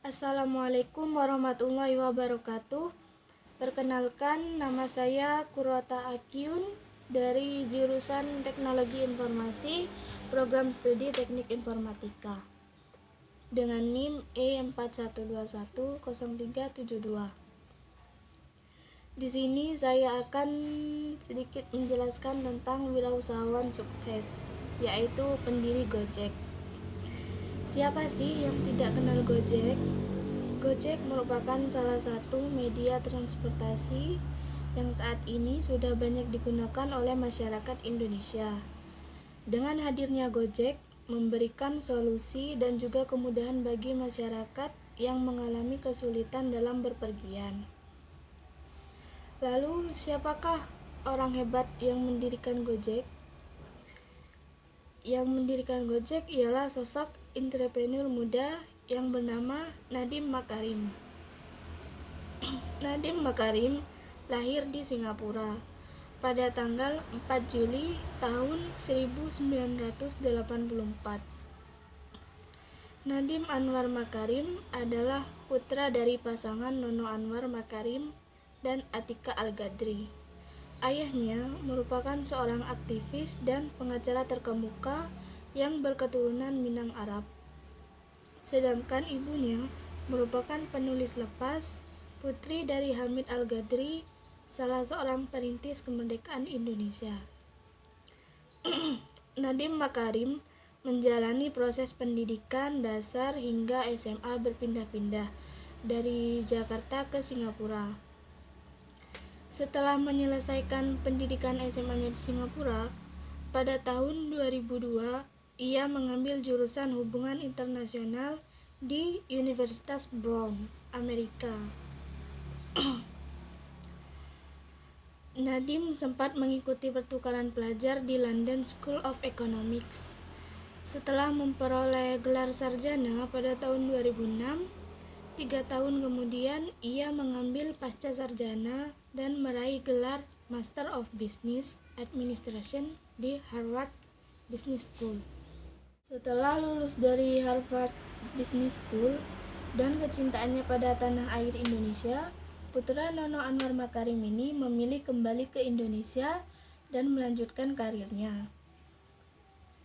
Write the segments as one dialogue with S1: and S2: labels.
S1: Assalamualaikum warahmatullahi wabarakatuh. Perkenalkan, nama saya Kurwata Akyun dari jurusan Teknologi Informasi, Program Studi Teknik Informatika dengan NIM E41210372. Di sini saya akan sedikit menjelaskan tentang wirausahawan sukses, yaitu pendiri Gojek. Siapa sih yang tidak kenal Gojek? Gojek merupakan salah satu media transportasi yang saat ini sudah banyak digunakan oleh masyarakat Indonesia. Dengan hadirnya Gojek, memberikan solusi dan juga kemudahan bagi masyarakat yang mengalami kesulitan dalam berpergian. Lalu, siapakah orang hebat yang mendirikan Gojek? Yang mendirikan Gojek ialah sosok entrepreneur muda yang bernama Nadiem Makarim. Nadiem Makarim lahir di Singapura pada tanggal 4 Juli tahun 1984. Nadiem Anwar Makarim adalah putra dari pasangan Nono Anwar Makarim dan Atika Al-Gadri. Ayahnya merupakan seorang aktivis dan pengacara terkemuka yang berketurunan Minang Arab. Sedangkan ibunya merupakan penulis lepas, putri dari Hamid Al-Gadri, salah seorang perintis kemerdekaan Indonesia. Nadiem Makarim menjalani proses pendidikan dasar hingga SMA berpindah-pindah dari Jakarta ke Singapura. Setelah menyelesaikan pendidikan SMA-nya di Singapura, pada tahun 2002 ia mengambil jurusan Hubungan Internasional di Universitas Brown, Amerika. Nadiem sempat mengikuti pertukaran pelajar di London School of Economics. Setelah memperoleh gelar sarjana pada tahun 2006, 3 tahun kemudian ia mengambil pasca sarjana dan meraih gelar Master of Business Administration di Harvard Business School. Setelah lulus dari Harvard Business School dan kecintaannya pada tanah air Indonesia, putra Nono Anwar Makarim ini memilih kembali ke Indonesia dan melanjutkan karirnya.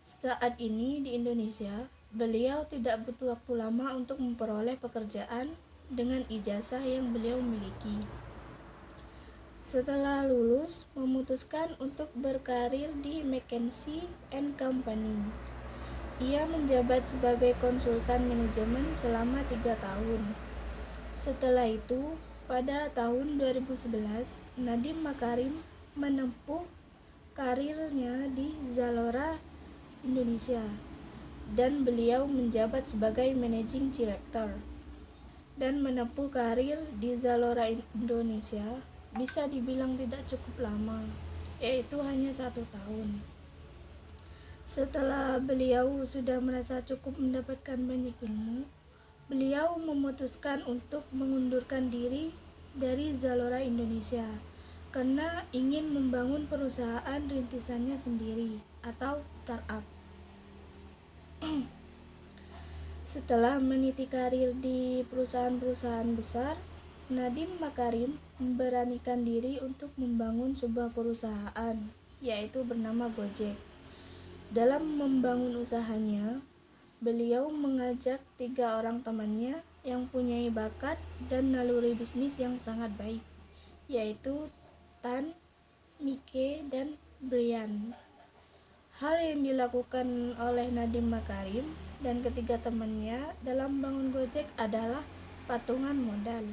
S1: Saat ini di Indonesia, beliau tidak butuh waktu lama untuk memperoleh pekerjaan dengan ijazah yang beliau miliki. Setelah lulus, memutuskan untuk berkarir di McKinsey & Company. Ia menjabat sebagai konsultan manajemen selama 3 tahun. Setelah itu, pada tahun 2011, Nadiem Makarim menempuh karirnya di Zalora Indonesia dan beliau menjabat sebagai Managing Director. Dan menempuh karir di Zalora Indonesia bisa dibilang tidak cukup lama, yaitu hanya 1 tahun. Setelah beliau sudah merasa cukup mendapatkan banyak ilmu, beliau memutuskan untuk mengundurkan diri dari Zalora Indonesia karena ingin membangun perusahaan rintisannya sendiri atau startup. Setelah meniti karir di perusahaan-perusahaan besar, Nadiem Makarim memberanikan diri untuk membangun sebuah perusahaan, yaitu bernama Gojek. Dalam membangun usahanya, beliau mengajak 3 orang temannya yang punya bakat dan naluri bisnis yang sangat baik, yaitu Tan, Mike, dan Brian. Hal yang dilakukan oleh Nadiem Makarim dan ketiga temannya dalam bangun Gojek adalah patungan modal.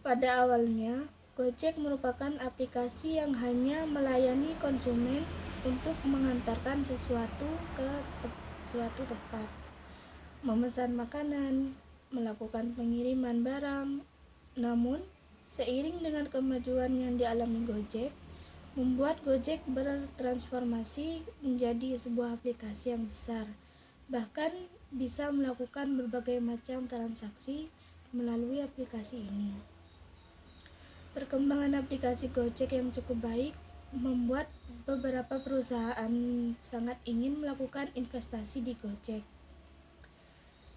S1: Pada awalnya, Gojek merupakan aplikasi yang hanya melayani konsumen untuk mengantarkan sesuatu ke suatu tempat, memesan makanan, melakukan pengiriman barang. Namun, seiring dengan kemajuan yang dialami Gojek, membuat Gojek bertransformasi menjadi sebuah aplikasi yang besar, bahkan bisa melakukan berbagai macam transaksi melalui aplikasi ini. Perkembangan aplikasi Gojek yang cukup baik membuat beberapa perusahaan sangat ingin melakukan investasi di Gojek.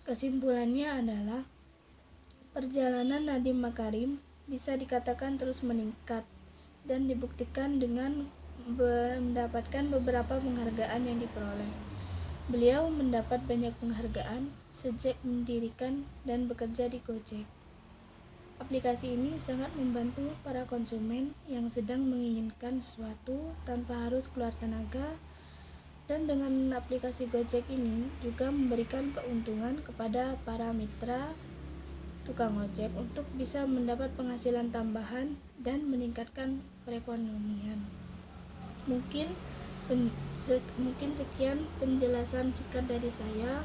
S1: Kesimpulannya adalah perjalanan Nadiem Makarim bisa dikatakan terus meningkat dan dibuktikan dengan mendapatkan beberapa penghargaan yang diperoleh. Beliau mendapat banyak penghargaan sejak mendirikan dan bekerja di Gojek. Aplikasi ini sangat membantu para konsumen yang sedang menginginkan sesuatu tanpa harus keluar tenaga, dan dengan aplikasi Gojek ini juga memberikan keuntungan kepada para mitra tukang ojek untuk bisa mendapat penghasilan tambahan dan meningkatkan perekonomian. Mungkin sekian penjelasan singkat dari saya.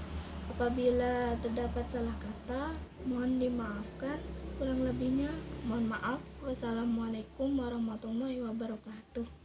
S1: Apabila terdapat salah kata, mohon dimaafkan. Kurang lebihnya mohon maaf. Wassalamualaikum warahmatullahi wabarakatuh.